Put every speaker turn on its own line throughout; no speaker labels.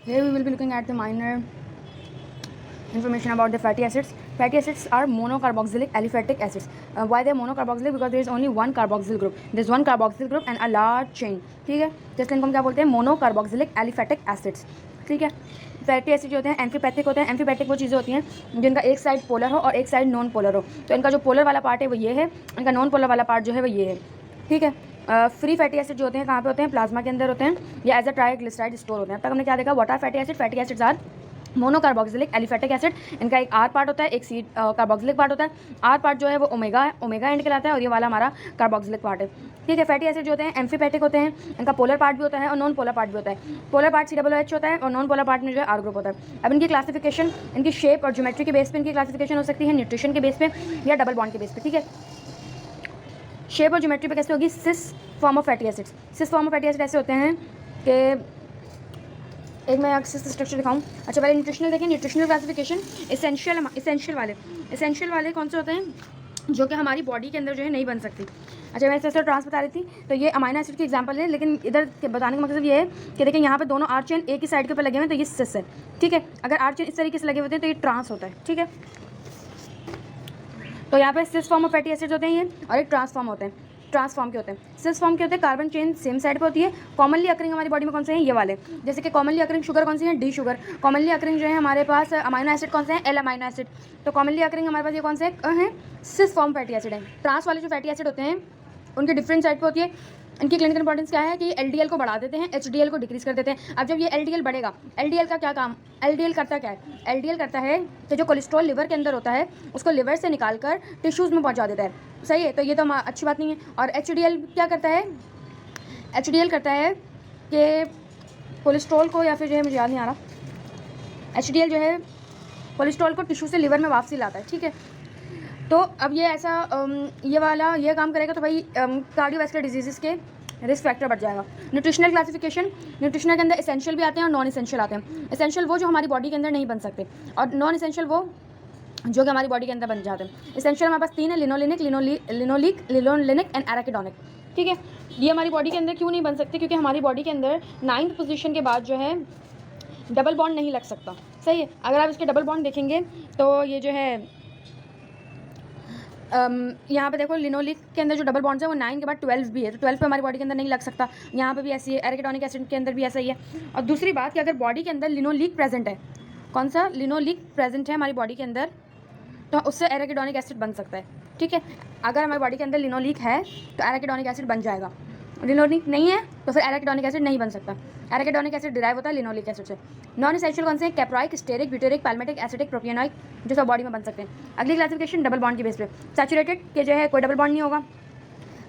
Here we will be looking at the minor information about the fatty acids. Fatty acids are monocarboxylic aliphatic acids. Why they are monocarboxylic? Because there is only one carboxyl group. There is one carboxyl group and a large chain. ठीक है, जैसे इनको हम क्या बोलते हैं, monocarboxylic aliphatic acids. ठीक है, फैटी एसिड जो होते हैं एम्फीपैथिक होते हैं. एम्फीपैथिक वो चीज़ें होती हैं जिनका एक साइड पोलर हो और एक साइड नॉन पोलर हो. तो इनका जो पोलर वाला पार्ट है वो ये है, इनका नॉन पोलर वाला पार्ट जो है वो ये है. ठीक है, फ्री फैटी एसिड जो होते हैं कहाँ पे होते हैं, प्लाज्मा के अंदर होते हैं या एज अ ट्राइग्लिसराइड स्टोर होते हैं. अब तक हमने क्या देखा, what are fatty acid. Fatty acids are monocarboxylic aliphatic acid. इनका एक आर पार्ट होता है, एक सी कार्बोक्सिलिक पार्ट होता है. आर पार्ट जो है वो ओमेगा है, ओमेगा एंड कहलाता है, और ये वाला हमारा कार्बोक्सिलिक पार्ट है. ठीक है, फैटी एसिड जो होते हैं एम्फीपैथिक होते हैं. इनका पोलर पार्ट भी होता है और नॉन पोलर पार्ट भी होता है. पोलर पार्ट COOH होता है और नॉन पोलर पार्ट में जो है आर ग्रुप होता है. अब इनकी क्लासिफिकेशन, इनकी शेप और ज्योमेट्री के बेस पे इनकी क्लासिफिकेशन हो सकती है, न्यूट्रिशन के बेस पे या डबल बॉन्ड के बेस पे. ठीक है, शेप और ज्योमेट्री पे कैसे होगी, cis form of fatty acids. Cis form of fatty acid ऐसे होते हैं कि एक मैं सिस स्ट्रक्चर दिखाऊं. अच्छा, पहले न्यूट्रिशनल देखें. न्यूट्रिशनल क्लासिफिकेशन, इसेंशियल वाले कौन से होते हैं जो कि हमारी बॉडी के अंदर जो है नहीं बन सकती. अच्छा, मैं ऐसे ट्रांस बता रही थी, तो ये अमाइनो एसिड की एग्जांपल है, लेकिन इधर बताने का मतलब ये है कि देखिए यहाँ पे दोनों आर चेन एक ही साइड के ऊपर लगे हुए हैं, तो ये सिस है. ठीक है, अगर आर चेन इस तरीके से लगे हुए हैं तो ये ट्रांस होता है. ठीक है, तो यहाँ पे सिस फॉर्म ऑफ फैटी एसिड्स होते हैं ये, और एक ट्रांसफॉर्म होते हैं. ट्रांसफॉर्म के होते हैं, सिस फॉर्म के होते हैं. कार्बन चेन सेम साइड पे होती है. कॉमनली अकरिंग हमारी बॉडी में कौन से हैं, ये वाले. जैसे कि कॉमनली अकरिंग शुगर कौन सी है, डी शुगर. कॉमनली अकरिंग जो है हमारे पास अमाइनो एसिड कौन से हैं, एल अमाइनो एसिड. तो कॉमनली अकरिंग हमारे पास ये कौन से हैं, सिस फॉर्म फैटी एसिड है. ट्रांस वाले जो फैटी एसिड होते हैं उनके डिफरेंट साइड पे होती है. इनकी क्लिनिकल इंपॉर्टेंस क्या है कि LDL को बढ़ा देते हैं, HDL को डिक्रीज कर देते हैं. अब जब ये LDL बढ़ेगा, LDL का क्या काम, LDL करता क्या है, LDL करता है कि जो कोलेस्ट्रॉल लिवर के अंदर होता है उसको लिवर से निकाल कर टिश्यूज़ में पहुंचा देता है. सही है, तो ये तो अच्छी बात नहीं है. और HDL क्या करता है, HDL करता है कि कोलेस्ट्रॉल को, या फिर जो है मुझे याद नहीं आ रहा, HDL जो है कोलेस्ट्रॉल को टिश्यू से लिवर में वापसी लाता है. ठीक है, तो अब ये ऐसा ये वाला ये काम करेगा तो भाई कार्डियोवैस्कुलर डिजीज़ के रिस्क फैक्टर बढ़ जाएगा. न्यूट्रिशनल क्लासिफिकेशन, न्यूट्रिशनल के अंदर एसेंशियल भी आते हैं और नॉन एसेंशियल आते हैं. एसेंशियल वो जो हमारी बॉडी के अंदर नहीं बन सकते, और नॉन एसेंशियल वो जो कि हमारी बॉडी के अंदर बन जाते हैं. एसेंशियल हमारे पास 3 है, लिनोलिनिक एंड एराकिडोनिक. ठीक है, ये हमारी बॉडी के अंदर क्यों नहीं बन सकते, क्योंकि हमारी बॉडी के अंदर 9th पोजीशन के बाद जो है डबल बॉन्ड नहीं लग सकता. सही है, अगर आप इसके डबल बॉन्ड देखेंगे तो ये जो है यहाँ पे देखो लिनोलिक के अंदर जो डबल बॉन्ड्स है वो 9 के बाद 12 भी है, तो 12 पे हमारी बॉडी के अंदर नहीं लग सकता. यहाँ पे भी ऐसी है, एराकिडोनिक एसिड के अंदर भी ऐसा ही है. और दूसरी बात कि अगर बॉडी के अंदर लिनोलिक प्रेजेंट है, कौन सा लिनोलिक प्रेजेंट है हमारी बॉडी के अंदर, तो उससे एराकिडोनिक एसिड बन सकता है. ठीक है, अगर हमारी बॉडी के अंदर लिनोलिक है तो एराकिडोनिक एसिड बन जाएगा. लिनोलिक नहीं है तो फिर एराकिडोनिक एसिड नहीं बन सकता. एराकिडोनिक एसिड डिराइव होता है लिनोलिक एसिड से. नॉन एसेंशियल कौन से हैं, कैप्राइक, स्टेरिक, ब्यूटेरिक, पैल्मेटिक, एसिडिक, प्रोपियोनिक, जो सब बॉडी में बन सकते हैं. अगली क्लासिफिकेशन डबल बॉन्ड के बेस पे. सैचुरेटेड के जो है कोई डबल बॉन्ड नहीं होगा.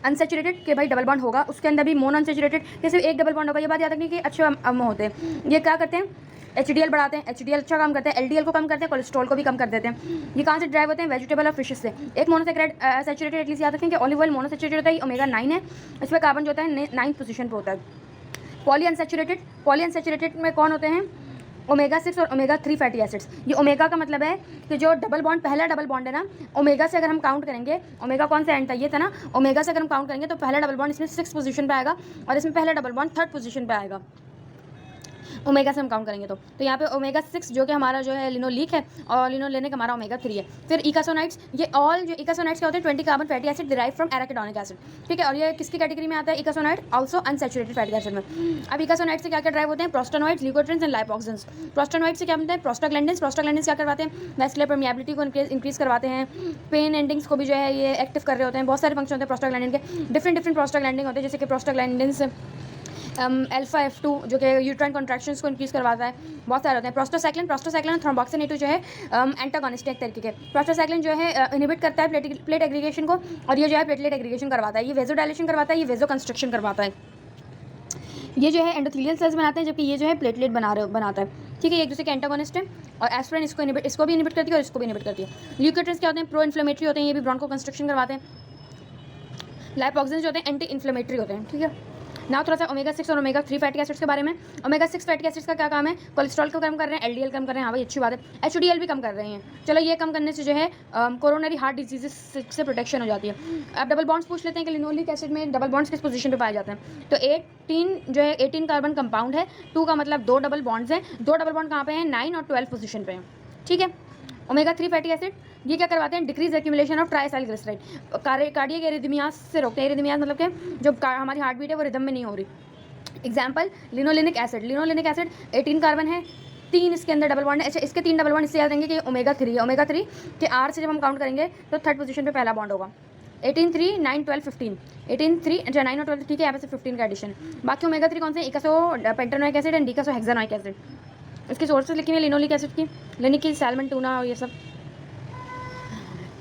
अनसेचुरेटेड के भाई डबल बॉन्ड होगा, उसके अंदर भी मोनो अनसेचुरेटेड के सिर्फ एक डबल बॉन्ड होगा. ये बात याद रखनी कि अच्छे होते हैं. ये क्या करते हैं, HDL बढ़ाते हैं. HDL अच्छा काम करते हैं, LDL को कम करते हैं, कोलेस्ट्रॉल को भी कम कर देते हैं. ये कहाँ से ड्राइव होते हैं, वेजिटेबल और फिशेस से. एक मोनोसैकेराइड सैचुरेटेड एटलीस्ट याद रखें कि ऑलिव ऑयल मोनोसैचुरेटेड होता है, ओमेगा 9 है. इस पर कार्बन जो होता है 9th पोजीशन पे होता है. पॉली अनसेचुरेटेड में कौन होते हैं, ओमेगा 6 और ओमेगा 3 फैटी एसिड्स. ये ओमेगा का मतलब है कि जो डबल बॉन्ड, पहला डबल बॉन्ड है ना, ओमेगा से अगर हम काउंट करेंगे, ओमेगा कौन सा एंड था, ये था ना, ओमेगा से अगर हम काउंट करेंगे तो पहला डबल बॉन्ड इसमें 6th पोजीशन पे आएगा, और इसमें पहला डबल बॉन्ड 3rd पोजीशन पे आएगा. ओमेगा से हम काउंट करेंगे तो यहाँ पे ओमेगा 6 जो कि हमारा जो है लिनोलिक है, और लिनोलेनिक हमारा ओमेगा 3 है. फिर इकासोनाइट्स, ये ऑल जो इकासोनाइट्स क्या होते हैं, 20 carbon fatty acid derive from arachidonic acid. ठीक है, और ये किसकी कैटेगरी में आता है, इकासोनाइट ऑल्सो अनसैचुरेटेड फैटी एसिड में. अब इकासोनाइट से क्या क्या ड्राइव होते हैं, प्रोस्टानोइड्स, ल्यूकोट्रिन्स एंड लाइपोक्सिन्स. प्रोस्टानोइड से क्या बनते हैं, प्रोस्टाग्लैंडिन्स. प्रोस्टाग्लैंडिन्स क्या करवाते हैं, वैस्कुलर परमिएबिलिटी को इंक्रीज करवाते हैं. पेन एंडिंग्स को भी जो है ये एक्टिव कर रहे होते हैं. बहुत सारे फंक्शन होते हैं प्रोस्टाग्लैंडिन के. डिफरेंट प्रोस्टाग्लैंडिन होते हैं, जैसे कि प्रोस्टाग्लैंडिन्स अल्फा F2 जो कि यूट्राइन कॉन्ट्रैक्शंस को इंक्रीज करवाता है. बहुत सारे होते हैं. प्रोस्टासाइक्लिन और थ्रोम्बोक्सिन A2 जो है एंटागोनिस्ट एक तरीके के. प्रोस्टासाइक्लिन जो है इनहिबिट करता है प्लेट एग्रीगेशन को, और ये जो है प्लेटलेट एग्रीगेशन करवाता है. ये वेजोडाइलेशन करवाता है, ये वेजो कंस्ट्रक्शन करवाता है. ये जो है एंडोथेलियल सेल्स बनाते हैं, जबकि ये जो है प्लेटलेट बनाता है. ठीक है, एक दूसरे के एंटागोनिस्ट है, और एस्पिरिन इसको भी इनहिबिट करती है और इसको भी इनहिबिट करती है. ल्यूकोट्रिन्स क्या होते हैं, प्रो इन्फ्लेमेटरी होते हैं, ये भी ब्रोंको कंस्ट्रक्शन करवाते हैं. लाइपोक्सिन्स जो होते हैं एंटी इन्फ्लेमेटरी होते हैं. ठीक है, ना थोड़ा सा ओमेगा 6 और ओमेगा 3 फैटी एसिड्स के बारे में। ओमेगा 6 फैटी एसिड्स का क्या काम है? कोलेस्ट्रॉल को कम कर रहे हैं, एलडीएल कम कर रहे हैं, हाँ भाई अच्छी बात है, एचडीएल भी कम कर रहे हैं। चलो ये कम करने से जो है कोरोनरी हार्ट डिजीजेस से प्रोटेक्शन हो जाती है। अब डबल बॉन्ड्स पूछ लेते हैं कि लिनोलिक एसिड में डबल बॉन्ड्स किस पोजीशन पे पाए जाते हैं। तो 18 जो है 18 कार्बन कंपाउंड है, 2 का मतलब 2 डबल बॉन्ड्स हैं। 2 डबल बॉन्ड कहाँ पे हैं? 9 और 12 पोजीशन पे हैं, ठीक है। ओमेगा 3 फैटी एसिड ये क्या करवाते हैं? Decrease accumulation of triacylglycerol, cardiac arrhythmias से रोकते हैं। एरिथमियास मतलब कि जब हमारी हार्ट बीट है वो रिदम में नहीं हो रही। Example linolenic acid, linolenic acid 18 carbon है, 3 इसके अंदर डबल बॉन्ड है। अच्छा इसके 3 डबल बॉन्ड इससे याद रहेंगे कि ओमेगा 3 है। ओमेगा 3 के आर से जब हम काउंट करेंगे तो थर्ड पोजीशन पे पहला बॉन्ड होगा। 18 3 9 12 15, 18 3 अच्छा 9 और 12 ठीक है, यहाँ पे से 15 का एडिशन। बाकी ओमेगा 3 कौन से? इकासो पेंटानोइक एसिड एंड डिकासो हेक्सानोइक एसिड। इसकी सोर्सेज लिखी हुई है लिनोलिक एसिड की, लिनिक सैल्मन टूना और ये सब।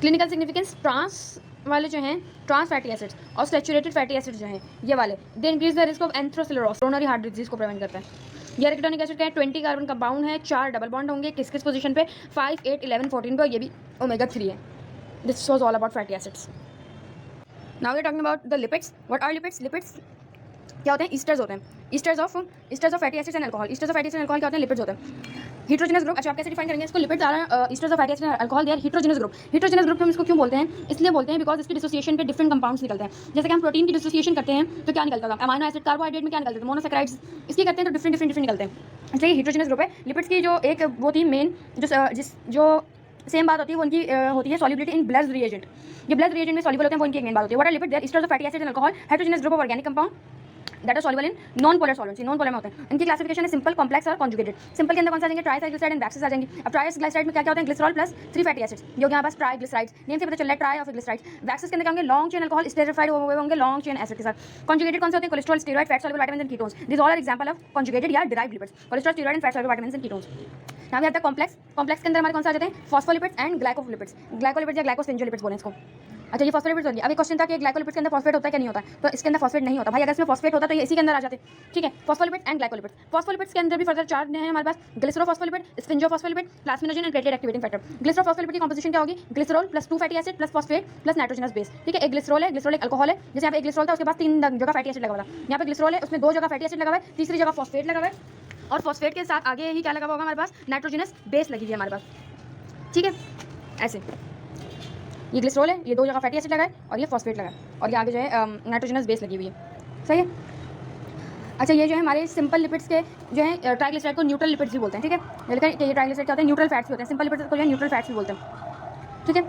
क्लिनिकल सिग्निफिकेंस, ट्रांस वाले जो हैं ट्रांस फैटी एसिड्स और सैचुरेटेड फैटी एसिड्स जो हैं ये वाले they increase the risk of atherosclerosis, coronary heart disease को प्रिवेंट करता है। ये एरिकेडोनिक एसिड का है, 20 कार्बन कंपाउंड है, 4 डबल बॉन्ड होंगे, किस किस पोजीशन पे? 5 8 11 14 पे, और ये भी ओमेगा 3 है। This was all about fatty acids. Now we are talking about the lipids. What are lipids? Lipids क्या होते हैं? ईस्टर्स होते हैं, esters of fatty acids and alcohol. Esters of fatty acids and alcohol क्या होते हैं? Lipids होते हैं। हीट्रोजेनस ग्रुप, अच्छा आप कैसे डिफाइन करेंगे इसको? Lipids are esters of fatty acids and alcohol, they are heterogeneous group. Heterogeneous group हम इसको क्यों बोलते हैं? इसलिए बोलते हैं बिकॉज इसकी डिसोसिएशन पे डिफरेंट कंपाउंड्स निकलते हैं। जैसे कि हम प्रोटीन की डिसोसिएशन करते हैं तो क्या निकलता था? अमाइनो एसिड, कार्बोहाइड्रेट में क्या निकलते थे? मोनोसैकेराइड्स। इसकी करते हैं तो डिफरेंट निकलते हैं, इसलिए हीट्रोजेनस ग्रुप है। लिपिड्स की जो एक वो थी मेन जो सेम बात होती है वो उनकी होती है सॉल्युबिलिटी इन ब्लड रिएजेंट। ये ब्लड रिएजेंट में सॉल्युबल होते हैं, वो उनकी एक मेन बात होती है। What are lipids? They are esters of fatty acids and alcohol, heterogeneous group of organic compound that are soluble in non polar solvents, non polar में होते हैं। इनकी क्लासिफिकेशन है सिंपल, कॉम्प्लेक्स और कॉन्जुगेटेड। सिंपल के अंदर कौन सा आ जाएंगे? ट्राइसाइक्लिसराइड एंड वैक्सेस आ जाएंगे। अब ट्राइसाइक्लिसराइड में क्या क्या होते हैं? ग्लिसरॉल प्लस 3 फैटी एसिड्स, जो यहाँ पास ट्राइग्लिसराइड्स नेम से पता चल रहा है, ट्राई ऑफ ग्लिसराइड्स। वैक्सेस के अंदर क्या होंगे? लॉन्ग चेन अल्कोहल स्टेरिफाइड हुए होंगे लॉन्ग चेन एसिड के साथ। कॉन्जुगेटेड कौन से होते हैं? Cholesterol, steroid, fat soluble vitamins and ketones. This all are example of conjugated या derived lipids, cholesterol, steroid and fat soluble vitamins and ketones. यहाँ पे आता है कॉम्प्लेक्स। कॉम्प्लेक्स के अंदर हमारे कौन सा आ जाते हैं? Phospholipids and glycolipids. ग्लाइकोलिपिड्स या ग्लाइकोस्फिंजोलिपिड्स बोलें इसको। अच्छा ये फॉस्फोलिपिड्स होंगे। अब एक क्वेश्चन था कि ग्लाइकोलिपिड्स के अंदर फॉस्फेट होता है क्या नहीं होता? तो इसके अंदर फॉस्फेट नहीं होता भाई। अगर इसमें फॉस्फेट होता तो ये इसी के अंदर आ जाते, ठीक है। Phospholipids and glycolipids. फॉस्फोलिपिड्स के अंदर भी फर्दर 4 हैं हमारे पास, glycerophospholipid, sphingophospholipid, plasminogen and platelet activating factor. Glycerophospholipid की कंपोजिशन क्या होगी? Glycerol plus 2 fatty acid plus phosphate plus nitrogenous base, ठीक है। एक ग्लिसरॉल है, ग्लिसरॉल एक अल्कोहल है। जैसे यहाँ पे एक ग्लिसरॉल था उसके पास 3 जगह फैटी एसिड लगा हुआ था, यहाँ पे ग्लिसरॉल है उसमें 2 जगह फैटी एसिड लगा हुआ है, तीसरी जगह फॉस्फेट लगा हुआ है, और फॉस्फेट के साथ आगे ही क्या लगा हुआ होगा हमारे पास? नाइट्रोजनस बेस लगी हुई है हमारे पास, ठीक है। ऐसे ये ग्लिसरॉल है, ये 2 जगह फैटी एसिड लगा है और ये फॉस्फेट लगा है, और ये आगे जो है नाइट्रोजनस बेस लगी हुई है, सही है। अच्छा ये जो है हमारे सिंपल लिपिड्स के जो है ट्राइग्लिसराइड को न्यूट्रल लिपिड्स भी बोलते हैं, ठीक है। लेकिन ये ट्राइग्लिसराइड क्या होते हैं? न्यूट्रल फैट्स होते हैं। सिंपल लिपिड्स को जो है न्यूट्रल फैट्स भी बोलते हैं, ठीक है।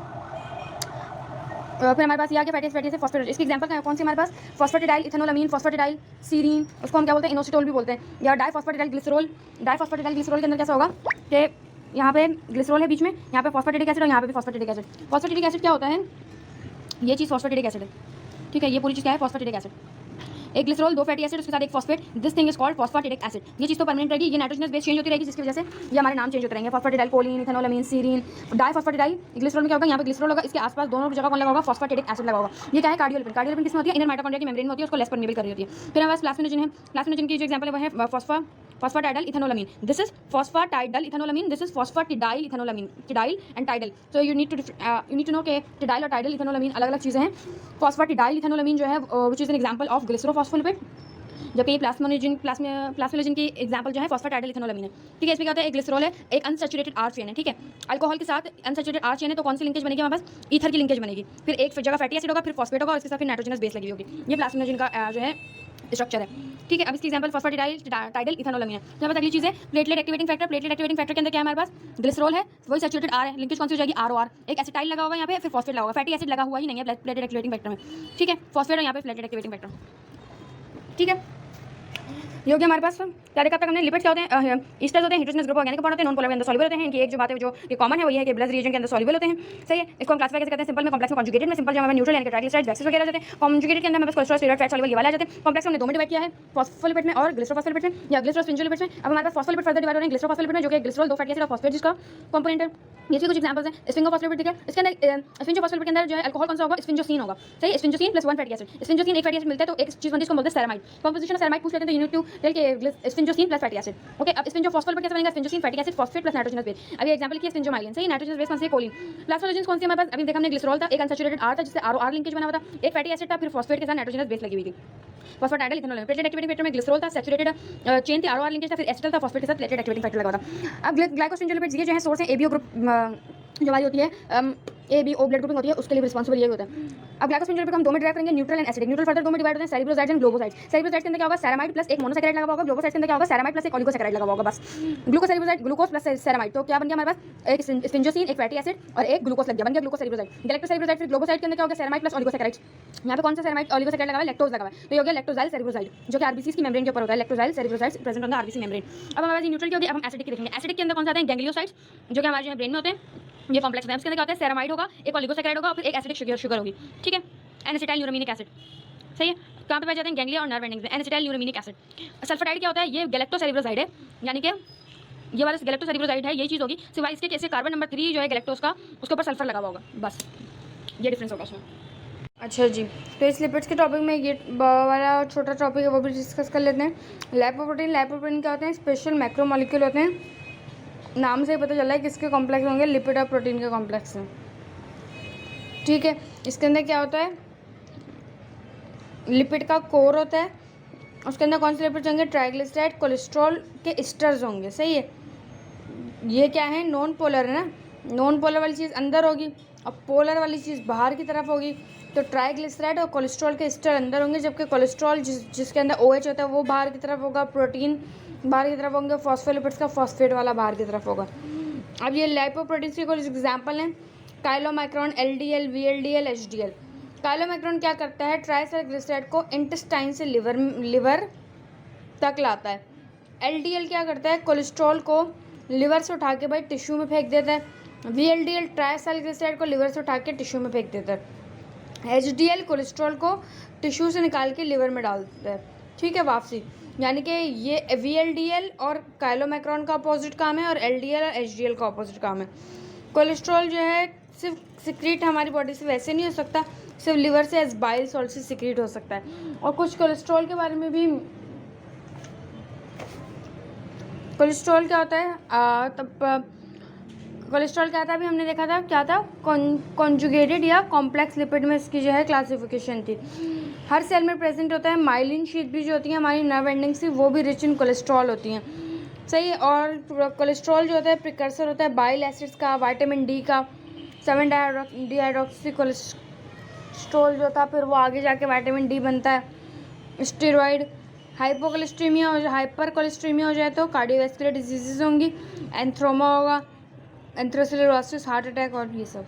फिर हमारे पास ये आगे फैटी एसिड फॉस्फेट, इसकी एग्जांपल कौन सी हमारे पास? फॉस्फेटिडाइल इथेनोलामीन, फॉस्फेटिडाइल सीरीन, उसको हम क्या बोलते हैं? इनोसिटोल भी बोलते हैं, या डाइफॉस्फेटिडाइल ग्लिसरॉल। डाइफॉस्फेटिडाइल ग्लिसरॉल के अंदर कैसा होगा कि यहाँ पे ग्लिसरॉल है बीच में, यहाँ पे फॉस्फेटिडिक एसिड और यहाँ पे भी फॉस्फेटिडिक एसिड। फॉस्फेटिडिक एसिड क्या होता है? ये चीज़ फॉस्फेटिडिक एसिड है, ठीक है। ये पूरी चीज़ क्या है? Phosphatidic acid. एक ग्लिसरॉल, 2 फैटी एसिड, उसके साथ एक phosphate, this thing is called phosphatidic acid. ये चीज़ तो परमानेंट रहेगी, ये नाइट्रोजनस बेस चेंज होती रहेगी, जिसकी वजह से ये हमारे नाम चेंज होते रहेंगे। फॉस्फेटिडाइल कोलिन, इथेनोलामीन, सीरीन, डाइफॉस्फेटिडाइल ग्लिसरॉल में क्या होगा? यहाँ पे ग्लिसरॉल होगा, इसके आसपास दोनों जगह कौन लगा होगा? फॉस्फेटिडिक एसिड लगा होगा। ये क्या है? कार्डियोलिपिड। कार्डियोलिपिड किसमें होती है? इनर माइटोकॉन्ड्रिया की मेम्ब्रेन में होती है, उसको लेस परमेबल कर रही होती है। फिर हमारे पास प्लाज्मिनोजन है। प्लाज्मिनोजन की जो एग्जांपल है वो है phosphatidyl ethanolamine, this is phosphatidyl ethanolamine, this is phosphatidyl ethanolamine, tidyl and tidal. So you need to know के टाइडाइल और टाइडल इथेनोलामीन अलग अलग चीज़ें हैं। फॉस्फेटिडाइल इथेनोलामीन जो है which is an example of glycerophospholipid, जबकि प्लाज्मिनोजन की एग्जांपल जो है फॉस्फेटाइडल इथेनोलामीन है, ठीक है। इसमें क्या होता है? एक ग्लिसरॉल है, एक अनसैचुरेटेड आर चेन है, ठीक है। अल्कोहल के साथ अनसैचुरेटेड आर चेन है तो कौन सी लिंकेज बनेगी हमारे पास? ईथर की लिंकेज बनेगी। फिर एक जगह फैटी एसिड होगा, फिर फॉस्फेट होगा और उसके साथ फिर नाइट्रोजनस बेस लगी होगी। ये प्लाज्मिनोजन का जो है स्ट्रक्चर है, ठीक है। अब इसकी एग्जांपल फॉस्फेटिडाइल टाइडल इथेनोलामीन है। यहाँ पर अगली चीज़ है platelet activating factor. Platelet activating factor के अंदर क्या है हमारे पास? ग्लिसरॉल है, वही सैचुरेटेड आर है, लिंकेज कौन सी हो जाएगी? R O R. एक एसिटाइल लगा होगा यहाँ पे, फिर फॉस्फेट लगा होगा, फैटी एसिड लगा हुआ ही नहीं है प्लेटलेट एक्टिवेटिंग फैक्टर में, ठीक है। फॉस्फेट और यहाँ पे प्लेटलेट एक्टिवेटिंग फैक्टर, ठीक है। ये हो गया हमारे पास। क्या देखा अब तक हमने? लिपिड्स क्या होते हैं? ईस्टर्स होते हैं, हीट्रोजेनस ग्रुप ऑर्गेनिक कंपाउंड होते हैं, नॉन पोलर के अंदर सॉल्युबल होते हैं। इनकी एक जो बात है जो कि कॉमन है वो ये है कि ब्लड रिएजेंट के अंदर सॉल्युबल होते हैं, सही है। इसको हम क्लासिफाई कैसे करते हैं? सिंपल में, कॉम्प्लेक्स में, कॉन्जुगेटेड में। सिंपल जो हमारे न्यूट्रल यानी कि ट्राइग्लिसराइड वैक्सेस वगैरह जाते हैं। कॉन्जुगेटेड के अंदर हमारे पास कोलेस्ट्रॉल, स्टेरॉइड, फैट सॉल्युबल ये वाले आ जाते हैं। कॉम्प्लेक्स हमने 2 में डिवाइड किया है, फॉस्फोलिपिड में और ग्लिसरोफॉस्फोलिपिड में या ग्लिसरोस्फिंजोलिपिड में। अब हमारे पास फॉस्फोलिपिड फर्दर डिवाइड हो रहे हैं ग्लिसरोफॉस्फोलिपिड में, जो कि ग्लिसरॉल, 2 फैटी एसिड और फॉस्फेट जिसका कंपोनेंट है। ये भी कुछ एग्जांपल्स हैं। स्फिंगोफॉस्फोलिपिड, ठीक है। इसके अंदर स्फिंगोफॉस्फोलिपिड के अंदर जो है अल्कोहल कौन सा होगा? स्फिंजोसिन होगा, सही है। स्फिंजोसिन प्लस 1 फैटी एसिड। स्फिंजोसिन एक फैटी एसिड मिलता है तो एक चीज़ बनती है, इसको बोलते हैं सेरामाइड। कंपोजिशन ऑफ सेरामाइड पूछ लेते हैं तो you need to sphingosine plus fatty acid. Okay, अब स्फिंजोफॉस्फोलिपिड कैसे बनेगा? Sphingosine, fatty acid, phosphate plus nitrogenous base. अभी एग्जांपल किया स्फिंजोमाइलिन, सही है। नाइट्रोजनस बेस कौन सी है? कोलिन। प्लाज्मोलोजेंस कौन सी है हमारे पास? अभी देखा हमने ग्लिसरॉल था, एक अनसैचुरेटेड आर था जिससे आर लिंकेज बना हुआ था, एक फैटी एसिड था, फिर फॉस्फेट के साथ नाइट्रोजनस बेस लगी हुई थी, फॉस्फेटाइडल इथेनॉल। प्लेटलेट एक्टिवेटिंग फैक्टर में ग्लिसरॉल था, सैचुरेटेड चेन थी, आर लिंकेज था, फिर एसिटल था, फॉस्फेट के साथ प्लेटलेट एक्टिवेटिंग फैक्टर लगा हुआ था। अब ग्लाइकोस्फिंजोलिपिड्स ये जो है सोर्स है एबीओ ग्रुप जो हमारी होती है एबीओ ब्लड ग्रुपिंग होती है, उसके लिए रिस्पांसिबल ये होता है। अब ग्लाइकोस्फिंजोलिपिड को हम दो में डिवाइड करेंगे, neutral and acidic. Neutral further दो में डिवाइड होते हैं, सेरिब्रोसाइड्स एंड ग्लोबोसाइड्स। सेरिब्रोसाइड्स के अंदर क्या होगा? सेरामाइड प्लस एक मोनोसैकेराइड लगा हुआ होगा, ग्लोबोसाइड्स के अंदर क्या होगा? सेरामाइड प्लस एक ओलिगोसैकेराइड लगा हुआ होगा, बस। ग्लूकोसेरिब्रोसाइड, ग्लूकोज प्लस सेरामाइड, तो क्या बन गया हमारे पास? एक स्फिंजोसिन, एक फैटी एसिड और एक ग्लूकोज लग गया, बन गया ग्लूकोसेरिब्रोसाइड। गैलेक्टोसेरिब्रोसाइड फिर ग्लोबोसाइड के अंदर क्या होगा? Ceramide plus oligosaccharides. यहाँ पे कौन सा सेरामाइड ओलिगोसैकेराइड लगा हुआ है? लैक्टोज लगा हुआ है, तो ये हो गया लैक्टोजाइल सेरिब्रोसाइड, जो कि आरबीसी की मेम्ब्रेन के ऊपर होता है। Lactosyl cerebroside present on the RBC membrane. अब हमारे पास न्यूट्रल की होगी, अब हम एसिडिक की देखेंगे। एसिडिक के अंदर कौन सा आते हैं? गैंग्लियोसाइड्स, जो कि हमारे जो ब्रेन में होते हैं, ये कॉम्प्लेक्स है। उसके अंदर क्या होता है? सेरामाइड होगा, एक ओलिगोसैकेराइड होगा, फिर एक एसिडिक शुगर होगी, ठीक है। एनएसिटाइल न्यूरामिनिक एसिड, सही है। कहाँ पे पाए जाते हैं? गैंग्लिया और नर्व एंडिंग्स में। एनएसिटाइल न्यूरामिनिक एसिड। सल्फाटाइड क्या होता है? ये गैलेक्टोसेरिब्रोसाइड है, यानी कि ये वाला गैलेक्टोसेरिब्रोसाइड है, यही चीज़ होगी, सिवाय इसके कैसे कार्बन नंबर 3 जो है गैलेक्टोज का, उसके ऊपर सल्फर लगा हुआ होगा, बस ये डिफरेंस होगा उसमें। अच्छा जी, तो इस लिपिड्स के टॉपिक में ये वाला छोटा टॉपिक है वो भी डिस्कस कर लेते हैं। लाइपोप्रोटीन, लाइपोप्रोटीन क्या होते हैं? स्पेशल मैक्रोमोलिक्यूल होते हैं, नाम से ही पता चल रहा है किसके कॉम्प्लेक्स होंगे, लिपिड और प्रोटीन के कॉम्प्लेक्स हैं, ठीक है। इसके अंदर क्या होता है? लिपिड का कोर होता है, उसके अंदर कौन से लिपिड्स होंगे? ट्राइग्लिसराइड, कोलेस्ट्रॉल के एस्टर्स होंगे, सही है। ये क्या है? नॉन पोलर है ना, नॉन पोलर वाली चीज़ अंदर होगी और पोलर वाली चीज़ बाहर की तरफ होगी, तो ट्राइग्लिसराइड और कोलेस्ट्रॉल के एस्टर अंदर होंगे, जबकि कोलेस्ट्रॉल जिसके अंदर OH होता है वो बाहर की तरफ होगा, प्रोटीन बाहर की तरफ होंगे, फॉस्फोलिपिड्स का फॉस्फेट वाला बाहर की तरफ होगा। अब ये लाइपोप्रोटीन्स के कुछ एग्जाम्पल हैं, chylomicron, LDL, VLDL, HDL। Chylomicron क्या करता है? ट्राइसैलिग्लिसराइड को इंटेस्टाइन से लिवर तक लाता है। LDL क्या करता है? कोलेस्ट्रॉल को लिवर से उठा के भाई टिश्यू में फेंक देता है। VLDL ट्राइसैलिग्लिसराइड को लिवर से उठा के टिश्यू में फेंक देता है। HDL कोलेस्ट्रॉल को टिश्यू से निकाल के लिवर में डाल देता है, ठीक है, वापसी। यानी कि ये VLDL और काइलोमाइक्रोन का अपोजिट काम है और LDL और HDL का अपोजिट काम है। कोलेस्ट्रॉल जो है सिर्फ सिक्रीट हमारी बॉडी से वैसे नहीं हो सकता, सिर्फ लिवर से एज बाइल सॉल्ट से सिक्रीट हो सकता है। और कुछ कोलेस्ट्रॉल के बारे में भी, कोलेस्ट्रॉल क्या होता है? तब कोलेस्ट्रॉल क्या था? अभी हमने देखा था क्या था, कॉन्जुगेटेड या कॉम्प्लेक्स लिपिड में इसकी जो है क्लासिफिकेशन थी। हर सेल में प्रेजेंट होता है। माइलिन शीट भी जो होती है हमारी नर्व एंडिंग्स की, वो भी रिच इन कोलेस्ट्रॉल होती हैं, सही है। और कोलेस्ट्रॉल जो होता है प्रिकर्सर होता है बाइल एसिड्स का, विटामिन डी का, 7-डिहाइड्रोक्सी कोलेस्ट्रॉल जो था, फिर वो आगे जाके विटामिन डी बनता है। स्टेरॉइड, हाइपोकोलेस्ट्रीमिया हो जाए, हाइपर कोलेस्ट्रीमिया हो जाए तो कार्डियोवैस्कुलर डिजीजेज होंगी, एंथ्रोमा होगा, एंथ्रोसिलरोसिस, हार्ट अटैक और ये सब।